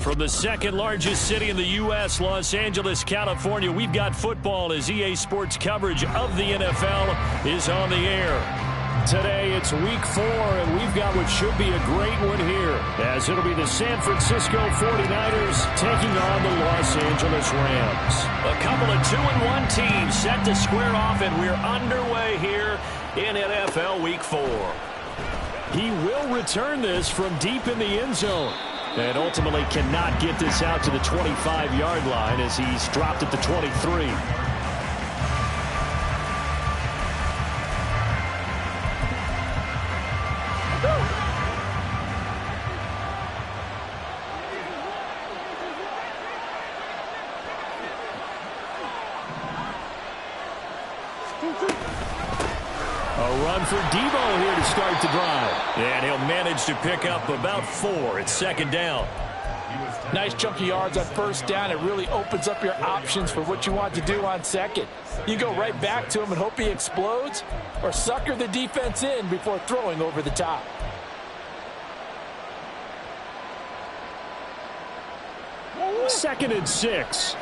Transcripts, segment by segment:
From the second largest city in the U.S., Los Angeles, California, we've got football as EA Sports coverage of the NFL is on the air. Today, it's Week 4, and we've got what should be a great one here, as it'll be the San Francisco 49ers taking on the Los Angeles Rams. A couple of 2-1 teams set to square off, and we're underway here in NFL Week 4. He will return this from deep in the end zone, and ultimately cannot get this out to the 25-yard line as he's dropped at the 23. For Debo here to start the drive. And he'll manage to pick up about 4. It's second down. Nice chunk of yards on first down. It really opens up your options for what you want to do on second. You go right back to him and hope he explodes, or sucker the defense in before throwing over the top. Second and 6.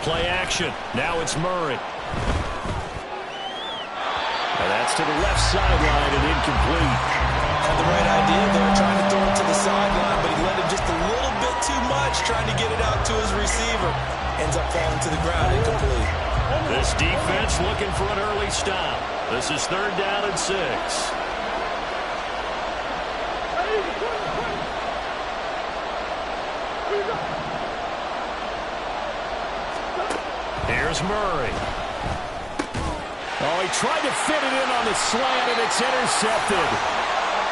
Play action. Now it's Murray. And that's to the left sideline and incomplete. Had the right idea there, trying to throw it to the sideline, but he let him just a little bit too much, trying to get it out to his receiver. Ends up falling to the ground, incomplete. This defense looking for an early stop. This is third down and 6. Here's Murray. Oh, he tried to fit it in on the slant, and it's intercepted.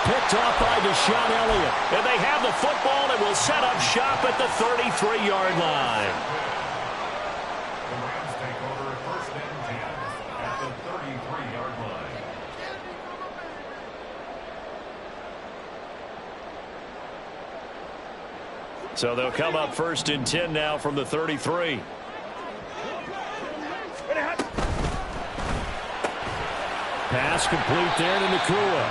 Picked off by Deshaun Elliott. And they have the football and will set up shop at the 33-yard line. The Rams take over at first and 10 at the 33-yard line. So they'll come up first and 10 now from the 33. Pass complete there to Nakua.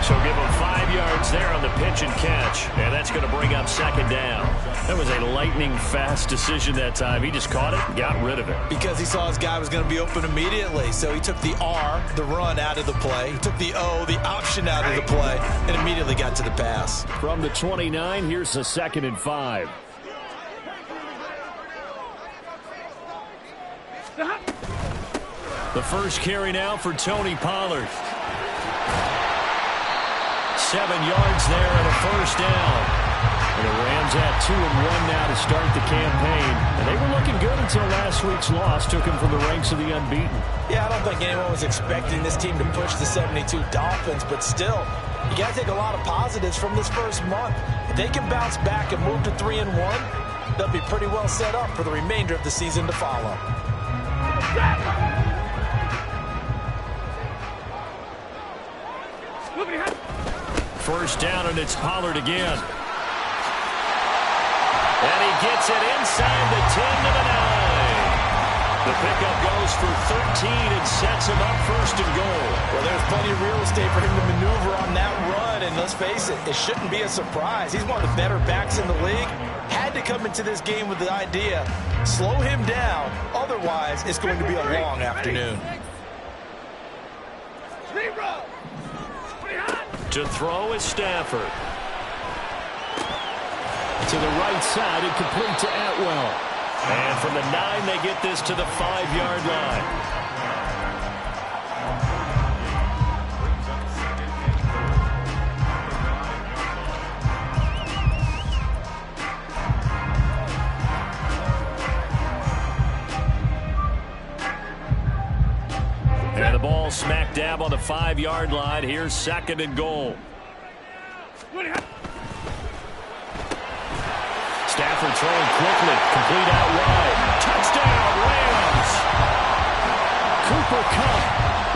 So give him 5 yards there on the pitch and catch. And that's going to bring up second down. That was a lightning-fast decision that time. He just caught it and got rid of it. Because he saw his guy was going to be open immediately. So he took the R, the run, out of the play. He took the O, the option, out of the play, and immediately got to the pass. From the 29, here's the second and 5. The first carry now for Tony Pollard. 7 yards there and a first down. And the Rams at 2-1 now to start the campaign. And they were looking good until last week's loss took them from the ranks of the unbeaten. Yeah, I don't think anyone was expecting this team to push the 72 Dolphins, but still, you got to take a lot of positives from this first month. If they can bounce back and move to 3-1, they'll be pretty well set up for the remainder of the season to follow. First down, and it's Pollard again. And he gets it inside the 10 to the 9. The pickup goes for 13 and sets him up first and goal. Well, there's plenty of real estate for him to maneuver on that run, and let's face it, it shouldn't be a surprise. He's one of the better backs in the league. Had to come into this game with the idea, slow him down, otherwise it's going to be a long afternoon. To throw is Stafford. To the right side and complete to Atwell. And from the 9, they get this to the 5-yard line. And the ball smack dab on the 5-yard line. Here's second and goal. Stafford throwing quickly. Complete out wide. Touchdown, Rams. Cooper Kupp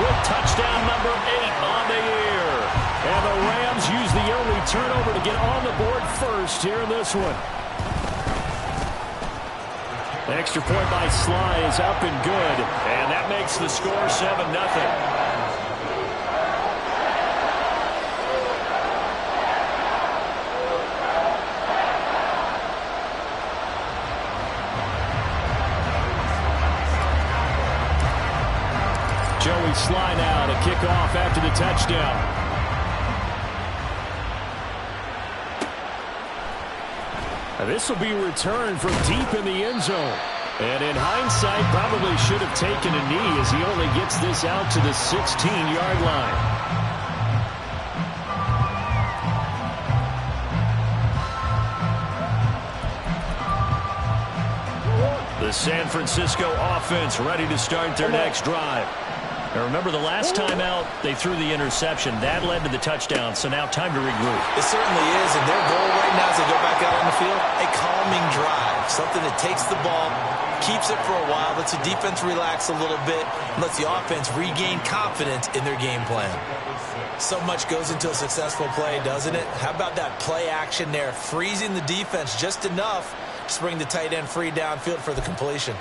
with touchdown number 8 on the year. And the Rams use the early turnover to get on the board first here in this one. The extra point by Sly is up and good, and that makes the score 7-0. Joey Sly now to kick off after the touchdown. And this will be returned from deep in the end zone. And in hindsight, probably should have taken a knee as he only gets this out to the 16-yard line. The San Francisco offense ready to start their next drive. Now remember, the last time out, they threw the interception. That led to the touchdown, so now time to regroup. It certainly is, and their goal right now as they go back out on the field, a calming drive. Something that takes the ball, keeps it for a while, lets the defense relax a little bit, and lets the offense regain confidence in their game plan. So much goes into a successful play, doesn't it? How about that play action there, freezing the defense just enough to bring the tight end free downfield for the completion.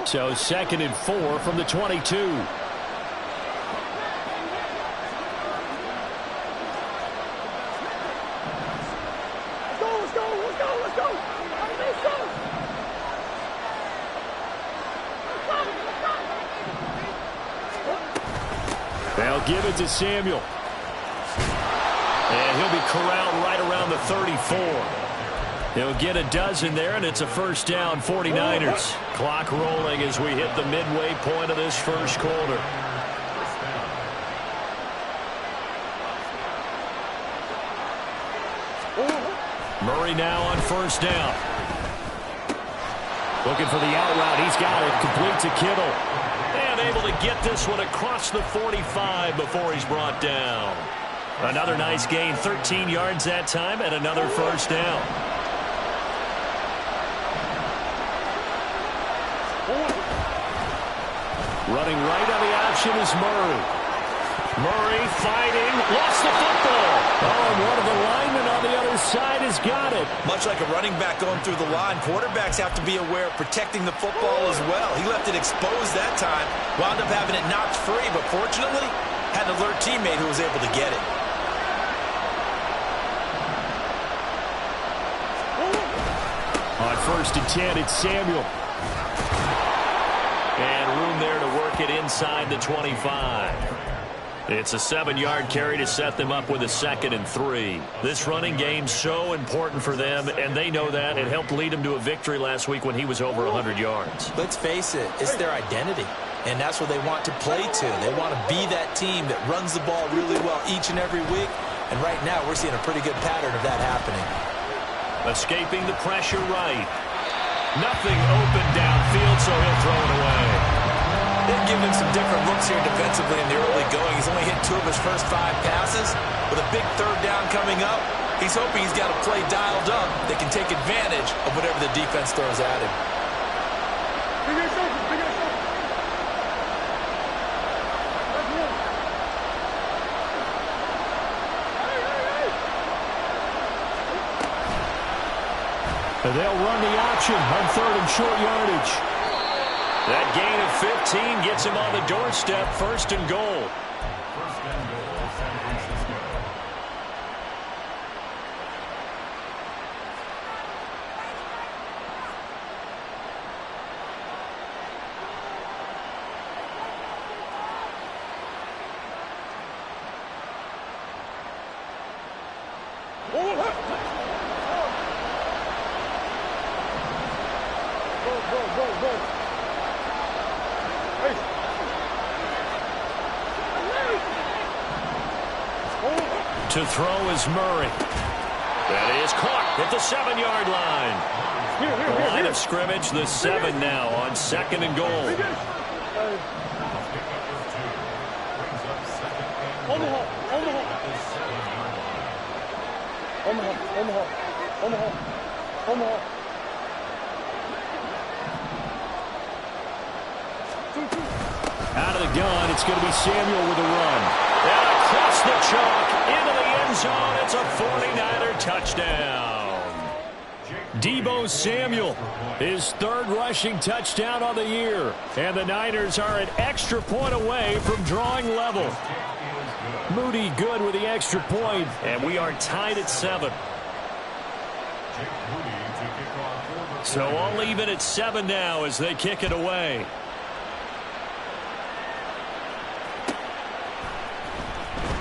So 2nd and 4 from the 22. Let's go, let's go, let's go, let's go. Let's go. They'll give it to Samuel. And he'll be corralled right around the 34. He'll get a dozen there, and it's a first down, 49ers. Clock rolling as we hit the midway point of this first quarter. Murray now on first down. Looking for the out route. He's got it. Complete to Kittle. And able to get this one across the 45 before he's brought down. Another nice gain, 13 yards that time, and another first down. Running right on the option is Murray. Murray fighting, lost the football. Oh, and one of the linemen on the other side has got it. Much like a running back going through the line, quarterbacks have to be aware of protecting the football as well. He left it exposed that time, wound up having it knocked free, but fortunately, had an alert teammate who was able to get it. On 1st and 10, it's Samuel. And room there to work it inside the 25. It's a 7-yard carry to set them up with a 2nd and 3. This running game's so important for them, and they know that. It helped lead them to a victory last week when he was over 100 yards. Let's face it, it's their identity, and that's what they want to play to. They want to be that team that runs the ball really well each and every week, and right now we're seeing a pretty good pattern of that happening. Escaping the pressure right. Nothing open downfield, so he'll throw it away. They've given him some different looks here defensively in the early going. He's only hit 2 of his first 5 passes. With a big 3rd down coming up, he's hoping he's got a play dialed up that can take advantage of whatever the defense throws at him. And they'll run the option on 3rd and short yardage. That gain of 15 gets him on the doorstep, 1st and goal. First and goal, San Francisco. To throw is Murray. That is caught at the 7-yard line. The line of scrimmage, the 7 now on 2nd and goal. Out of the gun, it's going to be Samuel with a run. And across the chalk into the end zone touchdown. Deebo Samuel, his third rushing touchdown on the year. And the Niners are an extra point away from drawing level. Moody good with the extra point, and we are tied at 7. So I'll leave it at 7 now as they kick it away.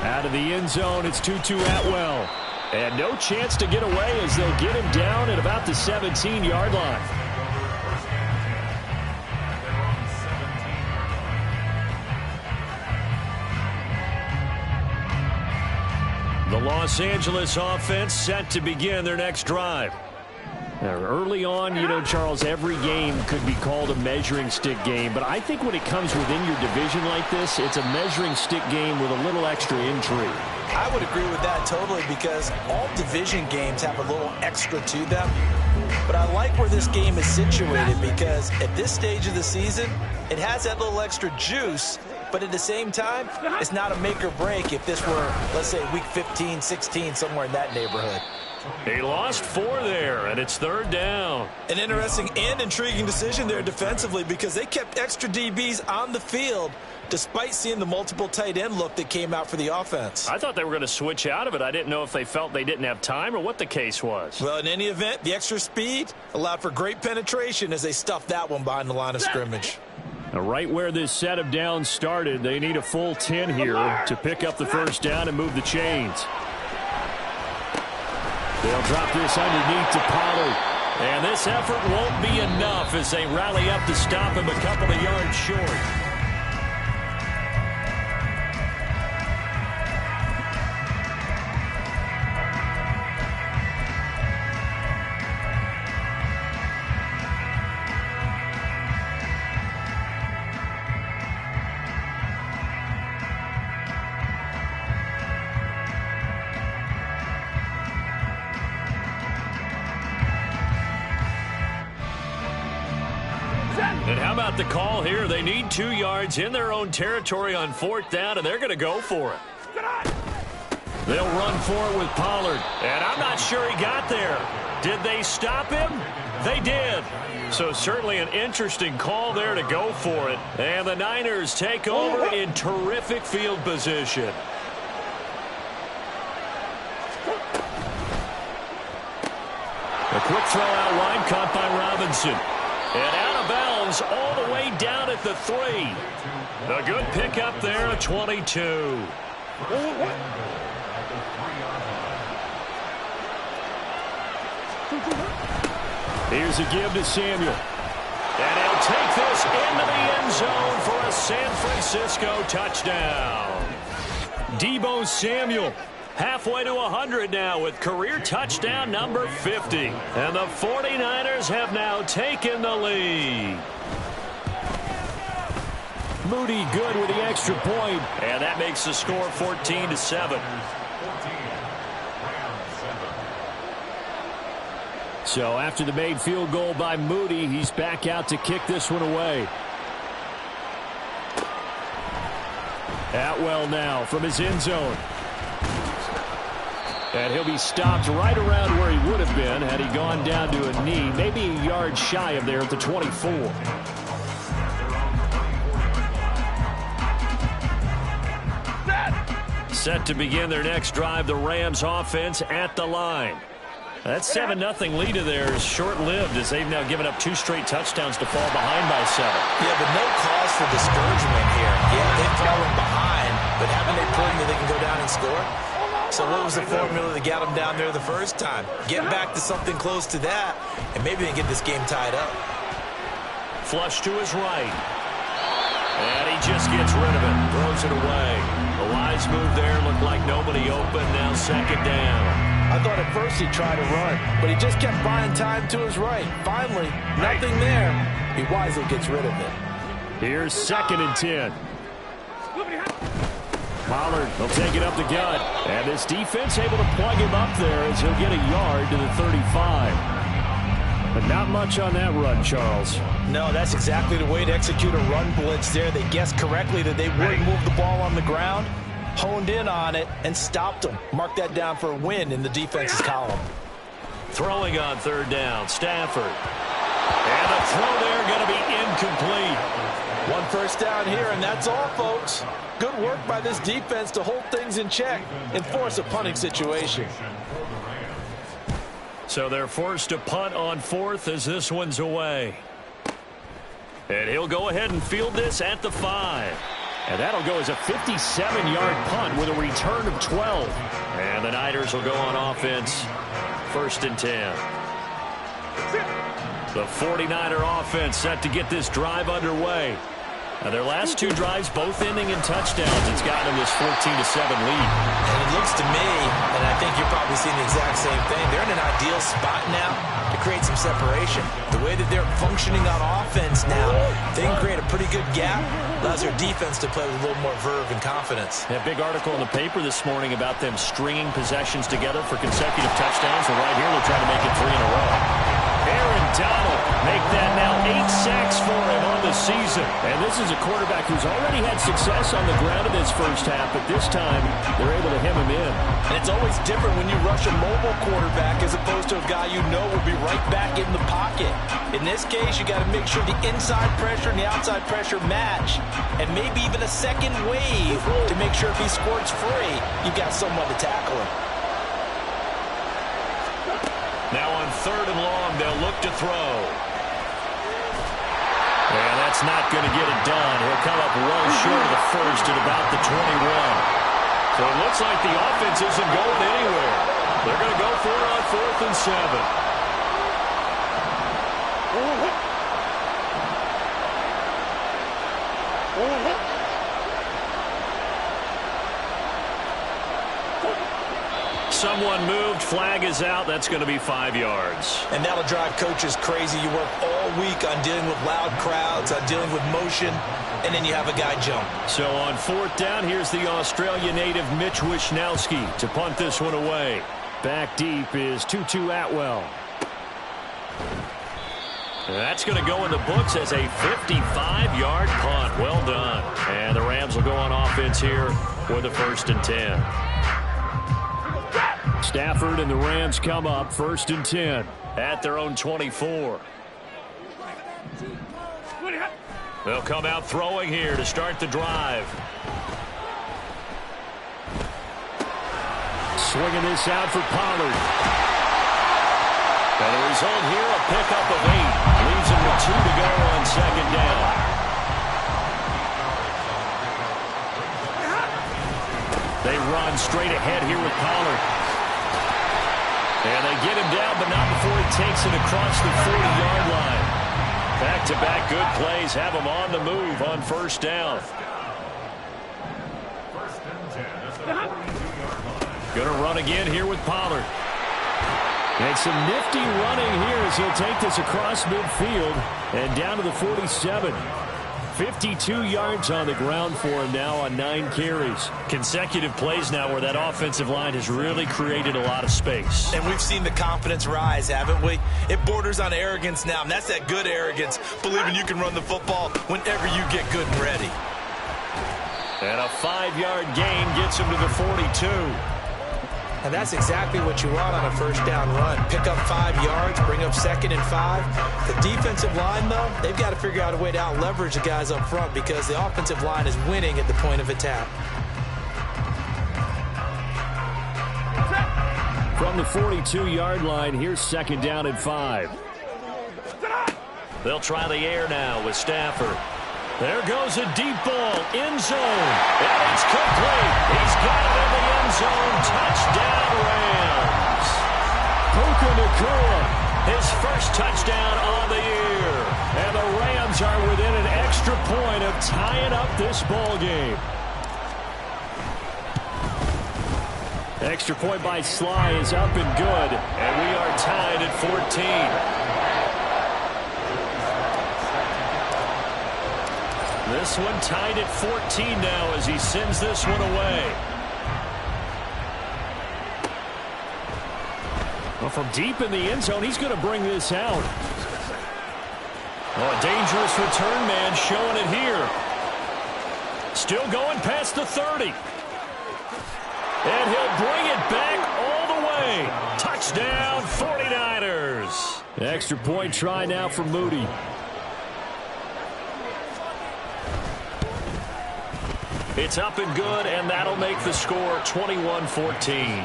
Out of the end zone, it's Tutu Atwell. And no chance to get away as they'll get him down at about the 17-yard line. The Los Angeles offense set to begin their next drive. Now, early on, you know, Charles, every game could be called a measuring stick game. But I think when it comes within your division like this, it's a measuring stick game with a little extra intrigue. I would agree with that totally because all division games have a little extra to them. But I like where this game is situated because at this stage of the season, it has that little extra juice. But at the same time, it's not a make or break if this were, let's say, week 15, 16, somewhere in that neighborhood. He lost 4 there, and it's 3rd down. An interesting and intriguing decision there defensively because they kept extra DBs on the field despite seeing the multiple tight end look that came out for the offense. I thought they were going to switch out of it. I didn't know if they felt they didn't have time or what the case was. Well, in any event, the extra speed allowed for great penetration as they stuffed that one behind the line of scrimmage. Now, right where this set of downs started, they need a full 10 here to pick up the first down and move the chains. They'll drop this underneath to Pollard. And this effort won't be enough as they rally up to stop him a couple of yards short. And how about the call here? They need 2 yards in their own territory on 4th down, and they're going to go for it. They'll run for it with Pollard. And I'm not sure he got there. Did they stop him? They did. So certainly an interesting call there to go for it. And the Niners take over in terrific field position. A quick throw out wide, caught by Robinson. And out of bounds all the way down at the 3. A good pickup there at 22. Here's a give to Samuel. And he'll take this into the end zone for a San Francisco touchdown. Deebo Samuel. Halfway to 100 now with career touchdown number 50. And the 49ers have now taken the lead. Moody good with the extra point. And that makes the score 14-7. So after the made field goal by Moody, he's back out to kick this one away. Atwell now from his end zone. And he'll be stopped right around where he would have been had he gone down to a knee, maybe a yard shy of there at the 24. Set to begin their next drive, the Rams offense at the line. That 7-0 lead of theirs is short-lived as they've now given up 2 straight touchdowns to fall behind by 7. Yeah, but no cause for discouragement here. Yeah, they've fallen behind, but haven't they proven that they can go down and score? So what was the formula that got them down there the first time? Get back to something close to that, and maybe they get this game tied up. Flush to his right. And he just gets rid of it. Throws it away. A wise move there. Looked like nobody open. Now 2nd down. I thought at first he'd try to run, but he just kept buying time to his right. Finally, nothing there. He wisely gets rid of it. Here's 2nd and 10. Pollard will take it up the gut. And this defense able to plug him up there as he'll get a yard to the 35. But not much on that run, Charles. No, that's exactly the way to execute a run blitz there. They guessed correctly that they wouldn't move the ball on the ground. honed in on it and stopped him. Mark that down for a win in the defense's column. Throwing on third down, Stafford. And the throw there going to be incomplete. One first down here, and that's all, folks. Good work by this defense to hold things in check and force a punting situation. So they're forced to punt on fourth as this one's away. And he'll go ahead and field this at the 5. And that'll go as a 57-yard punt with a return of 12. And the Niners will go on offense, 1st and 10. The 49er offense set to get this drive underway. Now their last 2 drives both ending in touchdowns. It's gotten them this 14-7 lead. And it looks to me, and I think you're probably seeing the exact same thing, they're in an ideal spot now to create some separation. The way that they're functioning on offense now, they can create a pretty good gap. Allows their defense to play with a little more verve and confidence. A big article in the paper this morning about them stringing possessions together for consecutive touchdowns. And right here, they're trying to make it 3 in a row. Aaron Donald make that now 8 sacks for him on the season. And this is a quarterback who's already had success on the ground in this first half, but this time they're able to hem him in. And it's always different when you rush a mobile quarterback as opposed to a guy you know will be right back in the pocket. In this case, you got to make sure the inside pressure and the outside pressure match, and maybe even a second wave to make sure if he squirts free, you've got someone to tackle him. Now on 3rd and long, they'll look to throw. And that's not going to get it done. He'll come up well short of the first at about the 21. So it looks like the offense isn't going anywhere. They're going to go for it on 4th and 7. Someone moved. Flag is out. That's going to be 5 yards. And that'll drive coaches crazy. You work all week on dealing with loud crowds, on dealing with motion, and then you have a guy jump. So on 4th down, here's the Australia native Mitch Wishnowsky to punt this one away. Back deep is Tutu Atwell. And that's going to go in the books as a 55-yard punt. Well done. And the Rams will go on offense here with a 1st and 10. Stafford and the Rams come up 1st and 10 at their own 24. They'll come out throwing here to start the drive. Swinging this out for Pollard. And the result here, a pickup of 8. Leaves him with 2 to go on 2nd down. They run straight ahead here with Pollard. And they get him down, but not before he takes it across the 40-yard line. Back-to-back good plays have him on the move on 1st down. 1st and 10 at the 42-yard line. Going to run again here with Pollard. And some nifty running here as he'll take this across midfield and down to the 47. 52 yards on the ground for him now on 9 carries. Consecutive plays now where that offensive line has really created a lot of space. And we've seen the confidence rise, haven't we? It borders on arrogance now, and that's that good arrogance, believing you can run the football whenever you get good and ready. And a 5-yard gain gets him to the 42. And that's exactly what you want on a 1st down run. Pick up 5 yards, bring up 2nd and 5. The defensive line, though, they've got to figure out a way to out-leverage the guys up front because the offensive line is winning at the point of attack. From the 42-yard line, here's 2nd down and 5. They'll try the air now with Stafford. There goes a deep ball, end zone, and it's complete. He's got it in the end zone. Touchdown, Rams. Puka Nacua, his first touchdown on the year. And the Rams are within an extra point of tying up this ball game. Extra point by Sly is up and good, and we are tied at 14. This one tied at 14 now as he sends this one away. Well, from deep in the end zone, he's going to bring this out. Oh, a dangerous return man showing it here. Still going past the 30. And he'll bring it back all the way. Touchdown, 49ers. Extra point try now for Moody. It's up and good, and that'll make the score 21-14.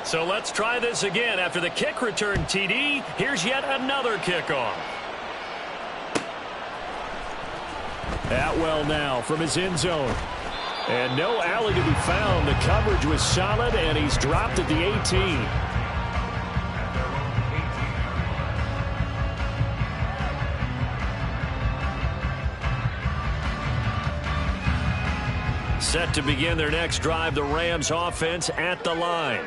So let's try this again. After the kick return TD, here's yet another kickoff. Atwell now from his end zone. And no alley to be found. The coverage was solid, and he's dropped at the 18. Set to begin their next drive, the Rams offense at the line.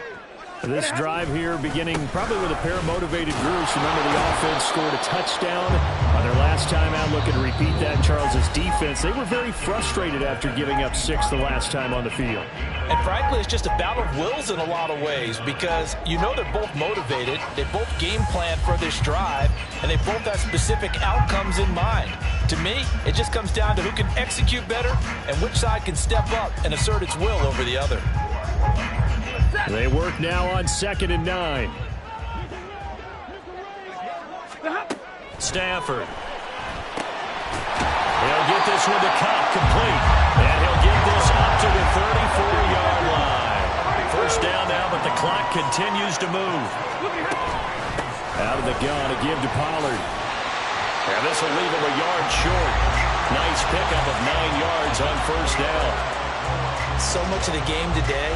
This drive here beginning probably with a pair of motivated groups. Remember, the offense scored a touchdown on their last time out. Looking to repeat that in Charles's defense. They were very frustrated after giving up 6 the last time on the field. And frankly, it's just a battle of wills in a lot of ways because you know they're both motivated. They both game plan for this drive, and they both have specific outcomes in mind. To me, it just comes down to who can execute better and which side can step up and assert its will over the other. They work now on 2nd and 9. Stafford. He'll get this one to Cup, complete. And he'll get this up to the 34-yard line. First down now, but the clock continues to move. Out of the gun, a give to Pollard. And this will leave him a yard short. Nice pickup of 9 yards on first down. So much of the game today,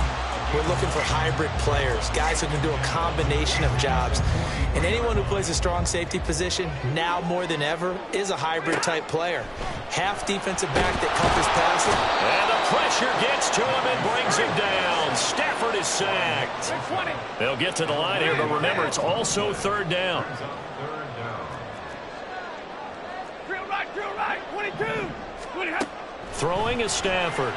we're looking for hybrid players, guys who can do a combination of jobs. And anyone who plays a strong safety position, now more than ever, is a hybrid type player. Half defensive back that covers passing. And the pressure gets to him and brings him down. Stafford is sacked. They'll get to the line here, but remember, it's also 3rd down. Drill right, 22. Throwing is Stafford.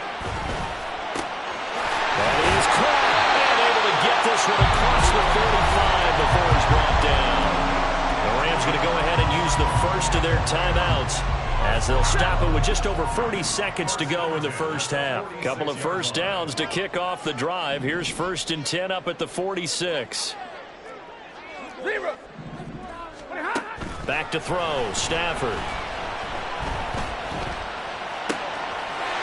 That is caught and able to get this one across the 35 before he's brought down. The Rams going to go ahead and use the first of their timeouts as they'll stop it with just over 40 seconds to go in the first half. Couple of first downs to kick off the drive. Here's 1st and 10 up at the 46. Back to throw, Stafford.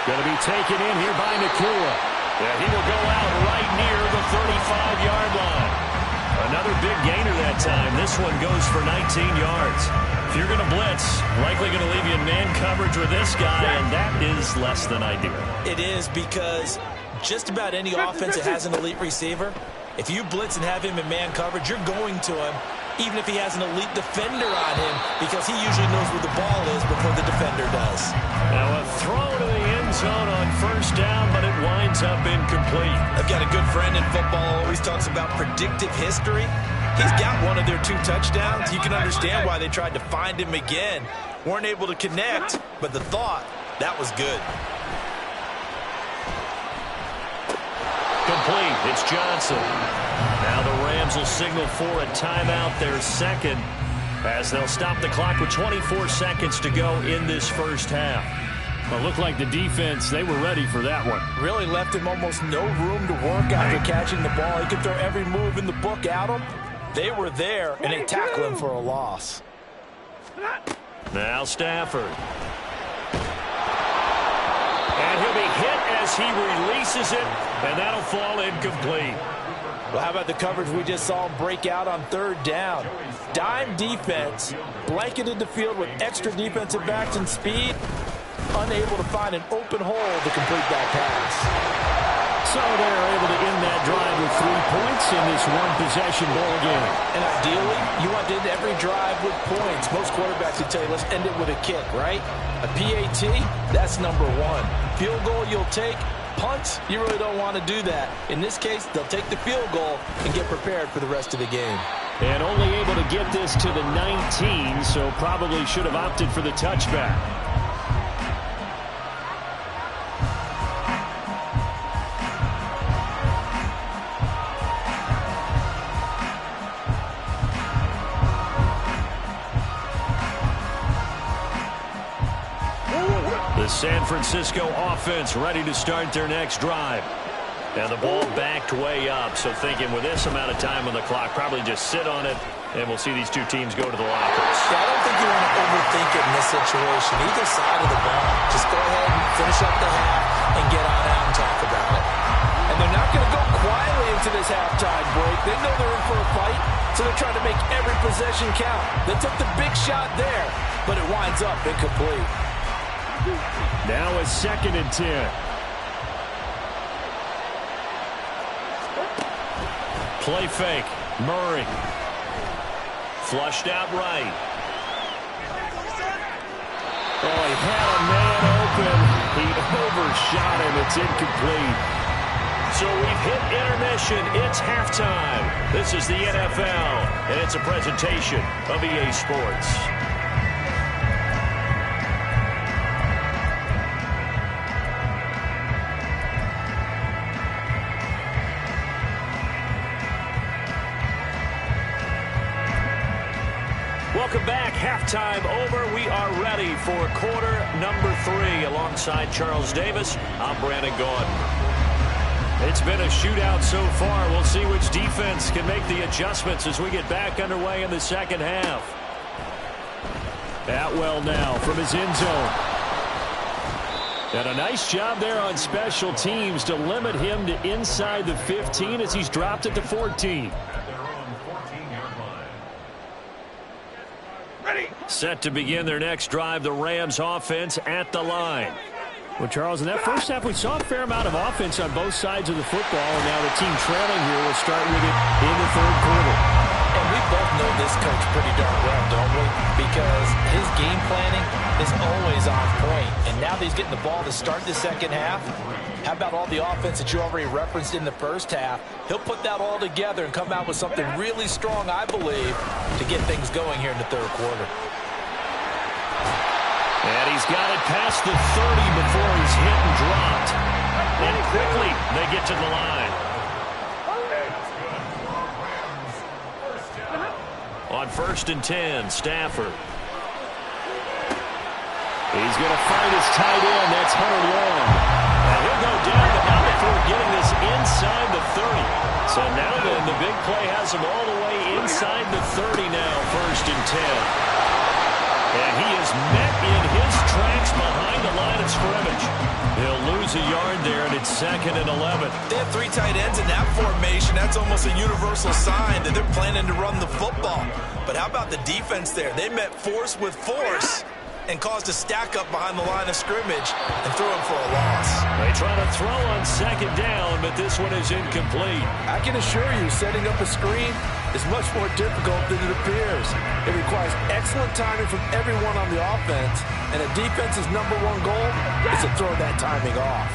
Going to be taken in here by Nakua. Yeah, he will go out right near the 35-yard line. Another big gainer that time. This one goes for 19 yards. If you're going to blitz, likely going to leave you in man coverage with this guy, and that is less than ideal. It is because just about any offense that has an elite receiver, if you blitz and have him in man coverage, you're going to him, even if he has an elite defender on him, because he usually knows where the ball is before the defender does. Now a throw to the end zone on first down, but it winds up incomplete. I've got a good friend in football, always talks about predictive history. He's got one of their 2 touchdowns. You can understand why they tried to find him again. Weren't able to connect, but the thought, that was good. Complete. It's Johnson. Now the Rams will signal for a timeout, their 2nd, as they'll stop the clock with 24 seconds to go in this first half. Well, it looked like the defense, they were ready for that one. Really left him almost no room to work after catching the ball. He could throw every move in the book at him. They were there, and they tackle him for a loss. Now Stafford. And he'll be hit as he releases it, and that'll fall incomplete. Well, how about the coverage we just saw him break out on 3rd down? Dime defense, blanketed the field with extra defensive backs and speed, unable to find an open hole to complete that pass. So they're able to end that drive with 3 points in this one-possession ball game. And ideally, you want to end every drive with points. Most quarterbacks would tell you, let's end it with a kick, right? A PAT, that's number 1. Field goal you'll take. Punts, you really don't want to do that. In this case, they'll take the field goal and get prepared for the rest of the game. And only able to get this to the 19, so probably should have opted for the touchback. San Francisco offense ready to start their next drive. And the ball backed way up, so thinking with this amount of time on the clock, probably just sit on it, and we'll see these two teams go to the lockers. Yeah, I don't think you want to overthink it in this situation. Either side of the ball. Just go ahead and finish up the half and get on out and talk about it. And they're not going to go quietly into this halftime break. They know they're in for a fight, so they're trying to make every possession count. They took the big shot there, but it winds up incomplete. Now a 2nd and 10. Play fake. Murray. Flushed out right. Oh, he had a man open. He overshot him. It's incomplete. So we've hit intermission. It's halftime. This is the NFL, and it's a presentation of EA Sports. Welcome back. Halftime over. We are ready for quarter number 3. Alongside Charles Davis, I'm Brandon Gordon. It's been a shootout so far. We'll see which defense can make the adjustments as we get back underway in the second half. Atwell now from his end zone. And a nice job there on special teams to limit him to inside the 15 as he's dropped it to 14. Set to begin their next drive, the Rams offense at the line. Well, Charles, in that first half, we saw a fair amount of offense on both sides of the football, and now the team trailing here will start with it in the 3rd quarter. And we both know this coach pretty darn well, don't we? Because his game planning is always on point. And now that he's getting the ball to start the second half, how about all the offense that you already referenced in the first half? He'll put that all together and come out with something really strong, I believe, to get things going here in the 3rd quarter. And he's got it past the 30 before he's hit and dropped. And quickly, they get to the line. On 1st and 10, Stafford. He's going to find his tight end. That's Hunter Long. And he'll go down, but not before getting this inside the 30. So now then, the big play has him all the way inside the 30 now, 1st and 10. And he is met in his tracks behind the line of scrimmage. He'll lose a yard there, and it's 2nd and 11. They have 3 tight ends in that formation. That's almost a universal sign that they're planning to run the football. But how about the defense there? They met force with force and caused a stack up behind the line of scrimmage and threw him for a loss. They try to throw on 2nd down, but this one is incomplete. I can assure you, setting up a screen is much more difficult than it appears. It requires excellent timing from everyone on the offense, and a defense's #1 goal is to throw that timing off.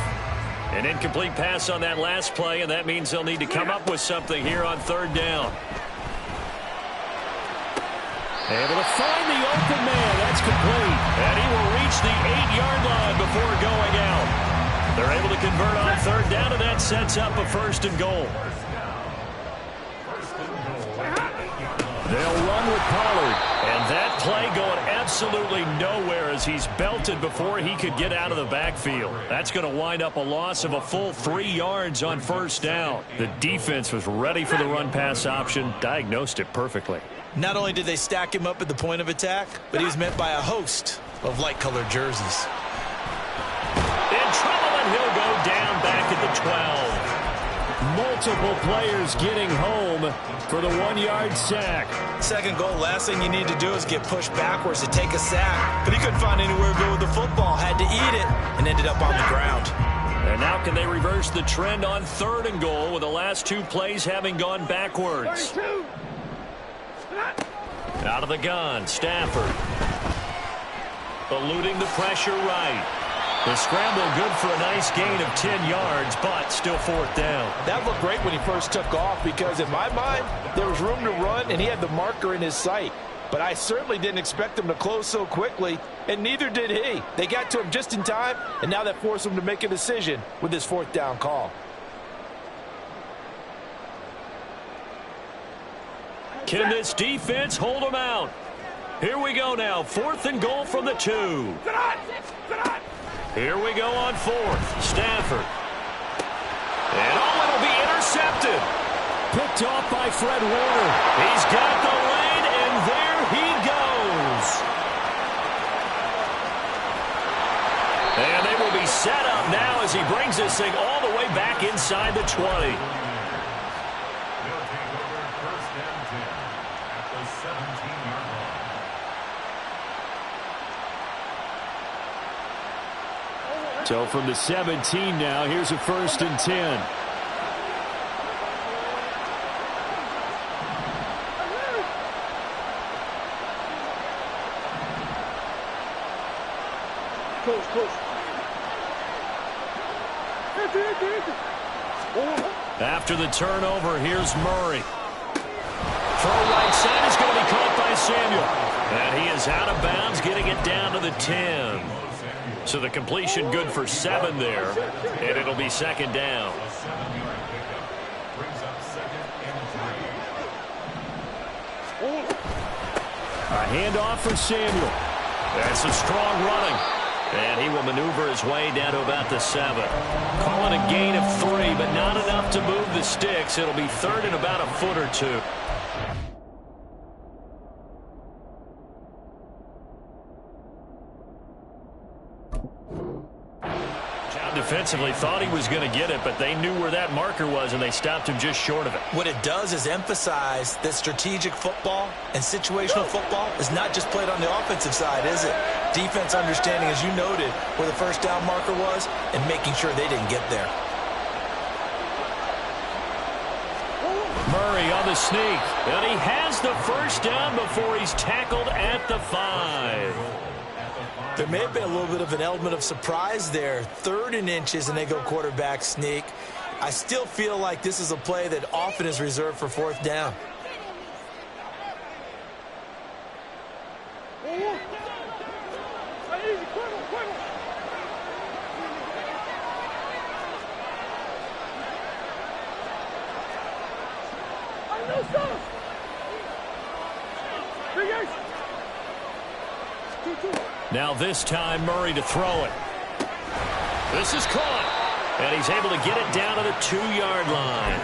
An incomplete pass on that last play, and that means they'll need to come up with something here on 3rd down. Able to find the open man. That's complete. And he will reach the 8-yard line before going out. They're able to convert on 3rd down, and that sets up a 1st and goal. They'll run with Pollard. And that play going absolutely nowhere as he's belted before he could get out of the backfield. That's going to wind up a loss of a full 3 yards on 1st down. The defense was ready for the run-pass option, diagnosed it perfectly. Not only did they stack him up at the point of attack, but he was met by a host of light-colored jerseys. In trouble, and he'll go down back at the 12. Multiple players getting home for the 1-yard sack. 2nd goal, last thing you need to do is get pushed backwards to take a sack. But he couldn't find anywhere to go with the football, had to eat it, and ended up on the ground. And now can they reverse the trend on 3rd and goal with the last 2 plays having gone backwards? Out of the gun, Stafford. Eluding the pressure right. The scramble good for a nice gain of 10 yards, but still 4th down. That looked great when he first took off because, in my mind, there was room to run, and he had the marker in his sight. But I certainly didn't expect him to close so quickly, and neither did he. They got to him just in time, and now that forced him to make a decision with his 4th down call. Can this defense hold them out? Here we go now. 4th and goal from the 2. Here we go on fourth. Stafford. And it'll be intercepted. Picked off by Fred Warner. He's got the lane, and there he goes. And they will be set up now as he brings this thing all the way back inside the 20. They'll take over first and 10 at the 17-yard line. So from the 17 now, here's a first and 10. Close. After the turnover, here's Murray. Throw right side is going to be caught by Samuel. And he is out of bounds, getting it down to the 10. So the completion good for 7 there. And it'll be second down. A 7-yard pickup brings up second and 3. A handoff for Samuel. That's some strong running. And he will maneuver his way down to about the 7. Call it a gain of 3, but not enough to move the sticks. It'll be third and about a foot or two. Defensively thought he was going to get it, but they knew where that marker was, and they stopped him just short of it. What it does is emphasize that strategic football and situational football is not just played on the offensive side, is it? Defense understanding, as you noted, where the first down marker was and making sure they didn't get there. Murray on the sneak, and he has the first down before he's tackled at the 5. There may have been a little bit of an element of surprise there. 3rd and inches, and they go quarterback sneak. I still feel like this is a play that often is reserved for 4th down. Now this time, Murray to throw it. This is caught. And he's able to get it down to the 2-yard line.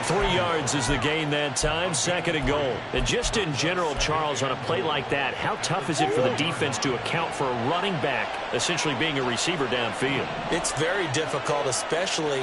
3 yards is the gain that time, second and goal. And just in general, Charles, on a play like that, how tough is it for the defense to account for a running back essentially being a receiver downfield? It's very difficult, especially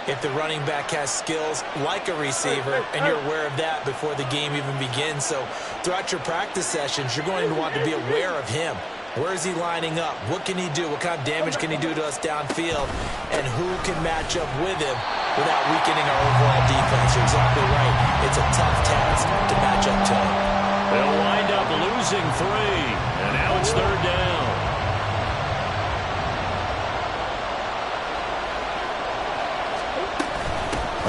if the running back has skills like a receiver, and you're aware of that before the game even begins. So throughout your practice sessions, you're going to want to be aware of him. Where is he lining up? What can he do? What kind of damage can he do to us downfield? And who can match up with him without weakening our overall defense? You're exactly right. It's a tough task to match up to him. They'll wind up losing 3. And now it's 3rd down.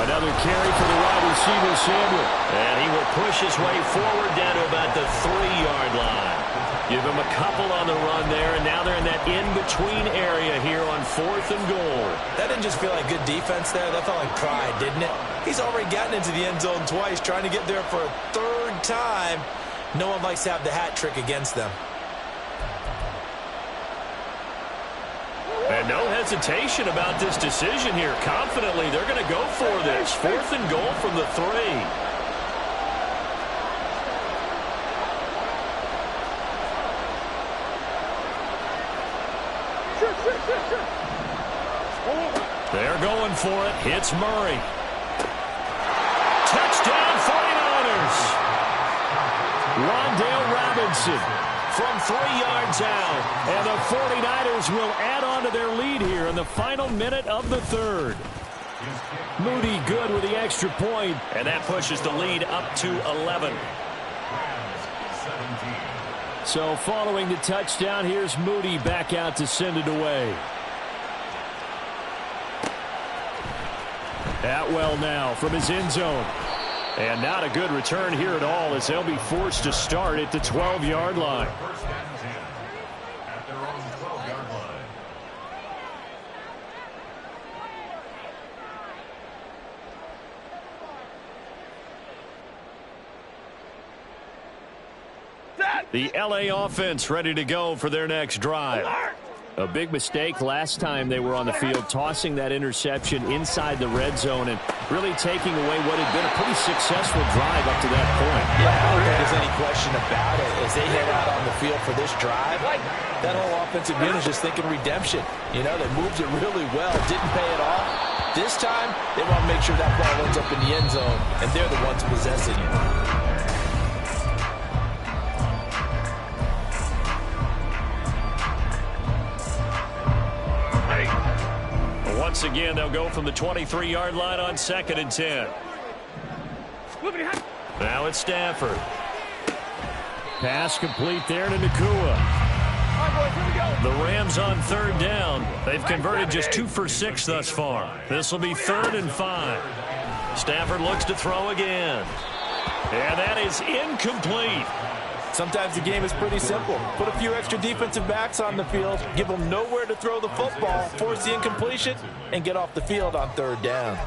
Another carry for the wide receiver, Samuel. And he will push his way forward down to about the 3-yard line. Give him a couple on the run there, and now they're in that in-between area here on 4th and goal. That didn't just feel like good defense there. That felt like pride, didn't it? He's already gotten into the end zone twice, trying to get there for a 3rd time. No one likes to have the hat trick against them. And no hesitation about this decision here. Confidently, they're going to go for this. 4th and goal from the 3. They're going for it. Hits Murray. Touchdown 49ers. Wan'Dale Robinson from 3 yards out. And the 49ers will add on to their lead here in the final minute of the 3rd. Moody good with the extra point, and that pushes the lead up to 11. So following the touchdown, here's Moody back out to send it away. Atwell now from his end zone. And not a good return here at all as they'll be forced to start at the 12-yard line. First and 10 at their own 12-yard line. The LA offense ready to go for their next drive. A big mistake last time they were on the field, tossing that interception inside the red zone and really taking away what had been a pretty successful drive up to that point. Yeah, I don't think there's any question about it. As they head out on the field for this drive, that whole offensive unit is just thinking redemption. You know, they moved it really well, didn't pay it off. This time, they want to make sure that ball ends up in the end zone, and they're the ones possessing it. Once again, they'll go from the 23-yard line on 2nd and 10. Now it's Stafford. Pass complete there to Nakua. The Rams on 3rd down. They've converted just 2 for 6 thus far. This will be 3rd and 5. Stafford looks to throw again. And that is incomplete. Sometimes the game is pretty simple. Put a few extra defensive backs on the field, give them nowhere to throw the football, force the incompletion, and get off the field on 3rd down.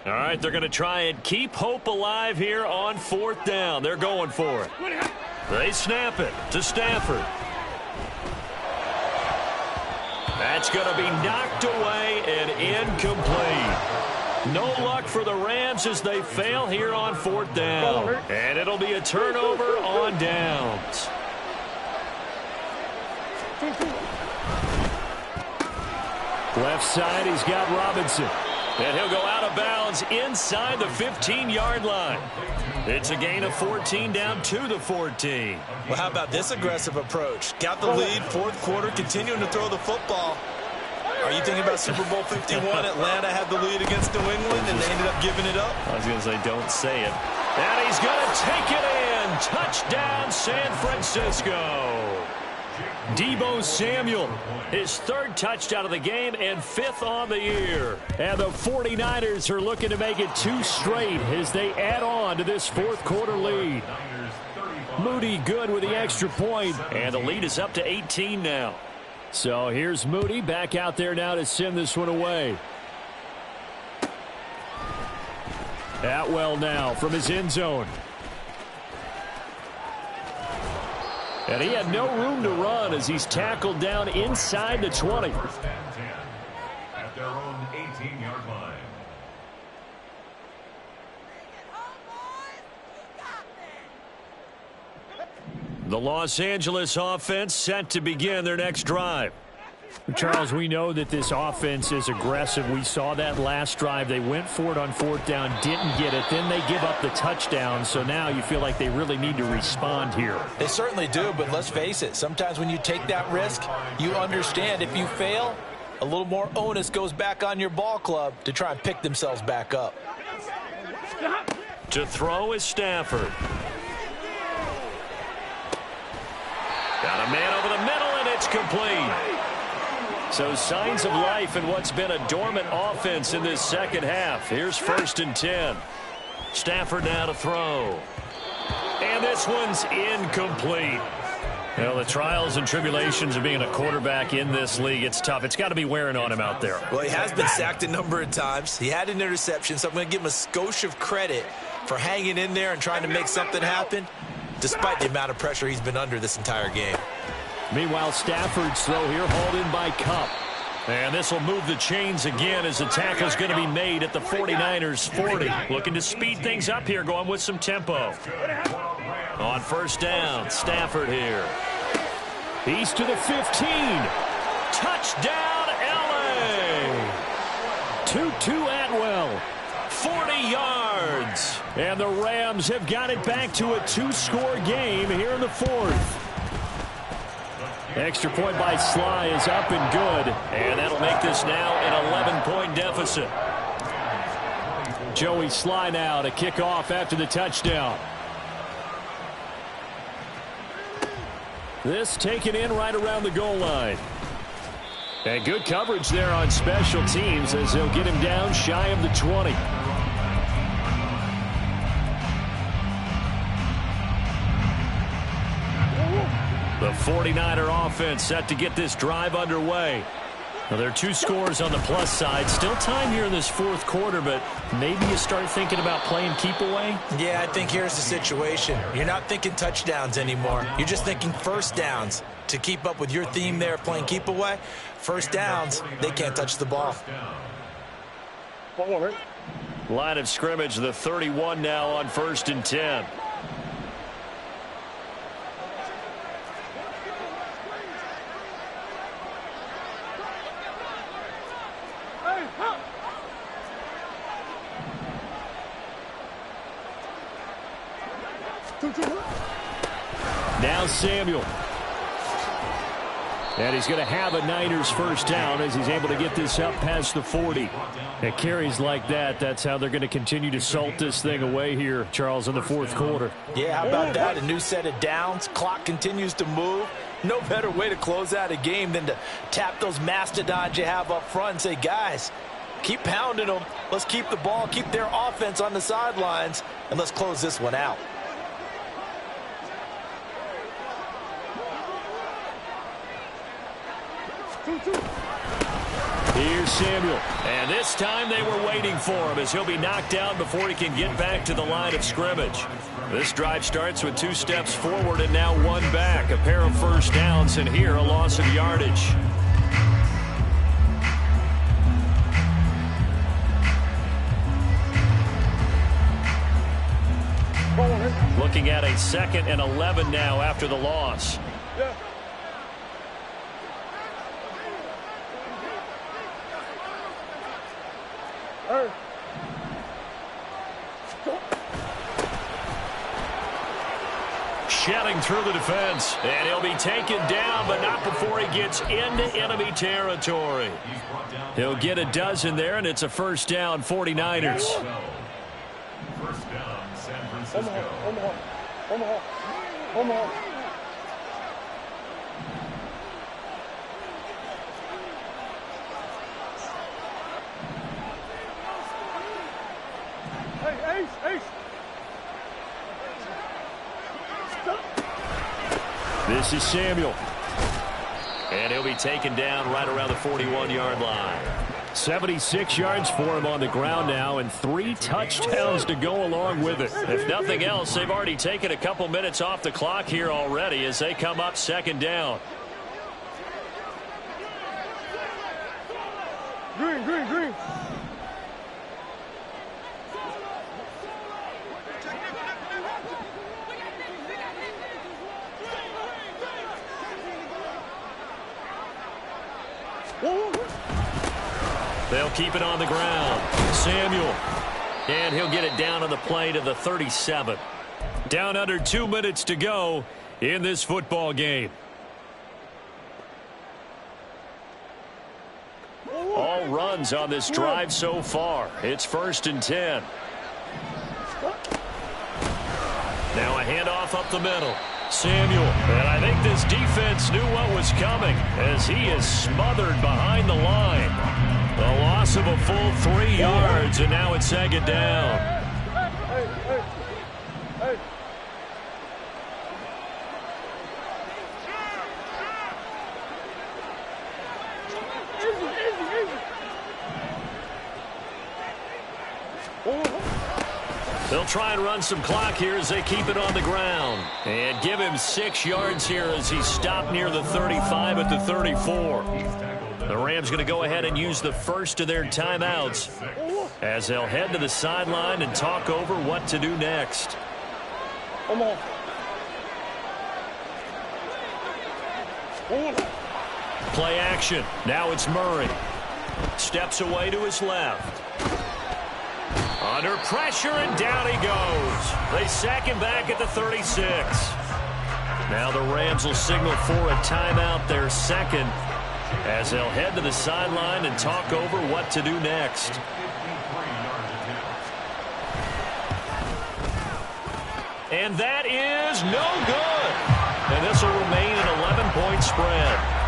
All right, they're going to try and keep hope alive here on 4th down. They're going for it. They snap it to Stafford. That's going to be knocked away and incomplete. No luck for the Rams as they fail here on 4th down. And it'll be a turnover on downs. Left side, he's got Robinson. And he'll go out of bounds inside the 15-yard line. It's a gain of 14 down to the 14. Well, how about this aggressive approach? Got the lead, 4th quarter, continuing to throw the football. Are you thinking about Super Bowl 51? Atlanta had the lead against New England, and they ended up giving it up? I was going to say, don't say it. And he's going to take it in. Touchdown, San Francisco. Deebo Samuel, his 3rd touchdown of the game and 5th on the year. And the 49ers are looking to make it 2 straight as they add on to this 4th quarter lead. Moody good with the extra point, and the lead is up to 18 now. So here's Moody back out there now to send this one away. Atwell now from his end zone. And he had no room to run as he's tackled down inside the 20. At their own 18-yard line. The Los Angeles offense set to begin their next drive. Charles, we know that this offense is aggressive. We saw that last drive. They went for it on 4th down, didn't get it. Then they give up the touchdown. So now you feel like they really need to respond here. They certainly do, but let's face it. Sometimes when you take that risk, you understand if you fail, a little more onus goes back on your ball club to try and pick themselves back up. To throw is Stafford. Got a man over the middle, and it's complete. So signs of life in what's been a dormant offense in this second half. Here's 1st and 10. Stafford now to throw. And this one's incomplete. Well, the trials and tribulations of being a quarterback in this league, it's tough. It's got to be wearing on him out there. Well, he has been sacked a number of times. He had an interception, so I'm going to give him a skosh of credit for hanging in there and trying to make something happen, despite the amount of pressure he's been under this entire game. Meanwhile, Stafford's throw here hauled in by Kupp. And this will move the chains again as the tackle's going to be made at the 49ers 40. Looking to speed things up here, going with some tempo. On 1st down, Stafford here. He's to the 15. Touchdown, LA! Tutu Atwell, 40 yards. And the Rams have got it back to a 2-score game here in the 4th. Extra point by Sly is up and good. And that'll make this now an 11-point deficit. Joey Sly now to kick off after the touchdown. This taken in right around the goal line. And good coverage there on special teams as they'll get him down shy of the 20. The 49er offense set to get this drive underway. Well, there are 2 scores on the plus side. Still time here in this fourth quarter, but maybe you start thinking about playing keep away? Yeah, I think here's the situation. You're not thinking touchdowns anymore. You're just thinking first downs. To keep up with your theme there, playing keep away, first downs, they can't touch the ball. Line of scrimmage, the 31 now on 1st and 10. Now Samuel. And he's going to have a Niners first down as he's able to get this up past the 40. It carries like that. That's how they're going to continue to salt this thing away here, Charles, in the fourth quarter. Yeah, how about that? A new set of downs. Clock continues to move. No better way to close out a game than to tap those mastodons you have up front and say, guys, keep pounding them. Let's keep the ball, keep their offense on the sidelines, and let's close this one out. Here's Samuel. And this time they were waiting for him as he'll be knocked down before he can get back to the line of scrimmage. This drive starts with 2 steps forward and now 1 back. A pair of first downs, and here a loss of yardage. Looking at a 2nd and 11 now after the loss. Yeah. Shedding through the defense, and he'll be taken down, but not before he gets into enemy territory. He'll get a dozen there, and it's a first down, 49ers. First down, San Francisco. Omaha. Hey, Ace. This is Samuel. And he'll be taken down right around the 41-yard line. 76 yards for him on the ground now, and 3 touchdowns to go along with it. If nothing else, they've already taken a couple minutes off the clock here already as they come up 2nd down. Green. They'll keep it on the ground. Samuel. And he'll get it down on the play to the 37. Down under 2 minutes to go in this football game. All runs on this drive so far. It's 1st and 10. Now a handoff up the middle. Samuel. And I think this defense knew what was coming as he is smothered behind the line. The loss of a full 3 yards, and now it's 2nd down. Hey. They'll try and run some clock here as they keep it on the ground. And give him 6 yards here as he's stopped near the 35 at the 34. The Rams going to go ahead and use the first of their timeouts as they'll head to the sideline and talk over what to do next. Play action. Now it's Murray. Steps away to his left. Under pressure, and down he goes. They sack him back at the 36. Now the Rams will signal for a timeout, their 2nd, as they'll head to the sideline and talk over what to do next. And that is no good. And this will remain an 11-point spread.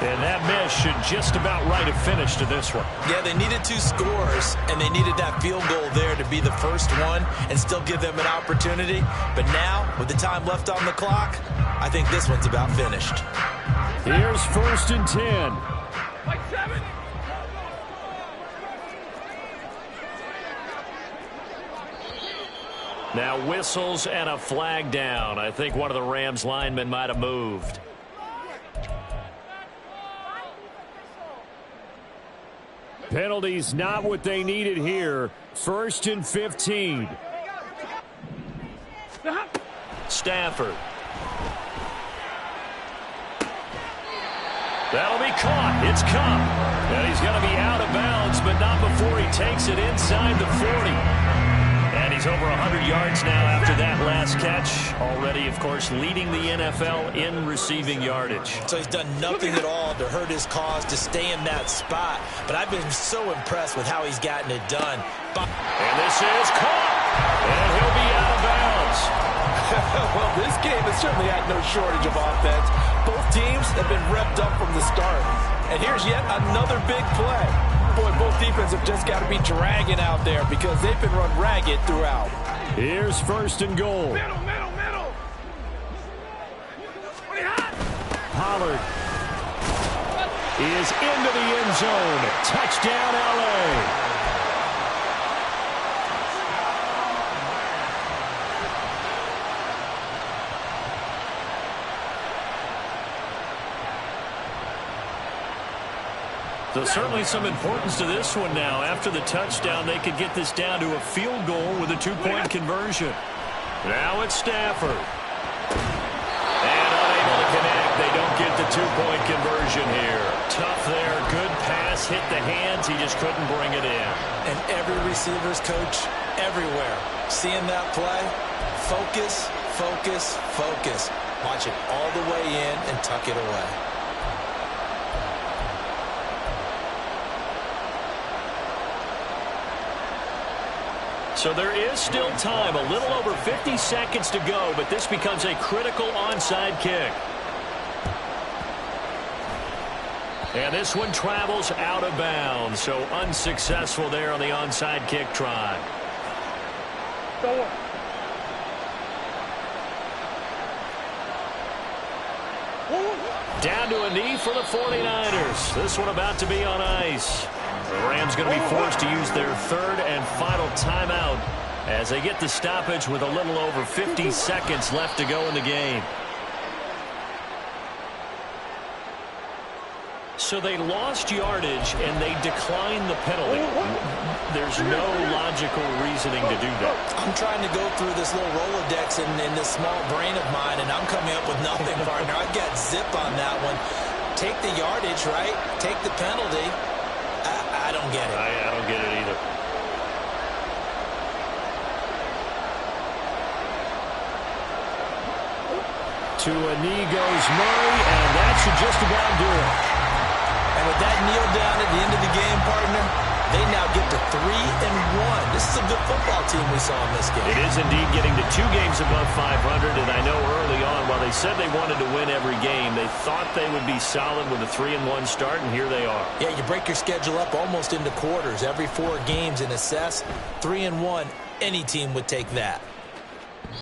And that miss should just about write a finish to this one. Yeah, they needed 2 scores, and they needed that field goal there to be the first one and still give them an opportunity. But now, with the time left on the clock, I think this one's about finished. Here's 1st and 10. Like 7. Now whistles and a flag down. I think one of the Rams linemen might have moved. Penalties not what they needed here. 1st and 15. Stafford. That'll be caught. It's Cup. And he's going to be out of bounds, but not before he takes it inside the 40. And he's over 100 yards now after that last catch. Already, of course, leading the NFL in receiving yardage. So he's done nothing at all to hurt his cause, to stay in that spot. But I've been so impressed with how he's gotten it done. And this is caught. And he'll be out of bounds. Well, this game has certainly had no shortage of offense. Both teams have been revved up from the start. And here's yet another big play. Boy, both defenses have just got to be dragging out there because they've been run ragged throughout. Here's 1st and goal. Middle. Pollard is into the end zone. Touchdown, L.A. So certainly some importance to this one now. After the touchdown, they could get this down to a field goal with a 2-point conversion. Now it's Stafford. And unable to connect. They don't get the 2-point conversion here. Tough there. Good pass. Hit the hands. He just couldn't bring it in. And every receiver's coach everywhere. Seeing that play, focus, focus, focus. Watch it all the way in and tuck it away. So there is still time, a little over 50 seconds to go, but this becomes a critical onside kick. And this one travels out of bounds, so unsuccessful there on the onside kick try. Down to a knee for the 49ers. This one about to be on ice. The Rams going to be forced to use their 3rd and final timeout as they get the stoppage with a little over 50 seconds left to go in the game. So they lost yardage and they declined the penalty. There's no logical reasoning to do that. I'm trying to go through this little Rolodex in this small brain of mine, and I'm coming up with nothing, partner. I've got zip on that one. Take the yardage, right? Take the penalty. I don't get it. I don't get it either. To a knee goes Murray, and that should just about do it. And with that kneel down at the end of the game, partner, they now get to 3-1. This is a good football team we saw in this game. It is indeed getting to 2 games above 500, and I know early on, while they said they wanted to win every game, they thought they would be solid with a 3-1 start, and here they are. Yeah, you break your schedule up almost into quarters, every 4 games, and assess 3-1. Any team would take that.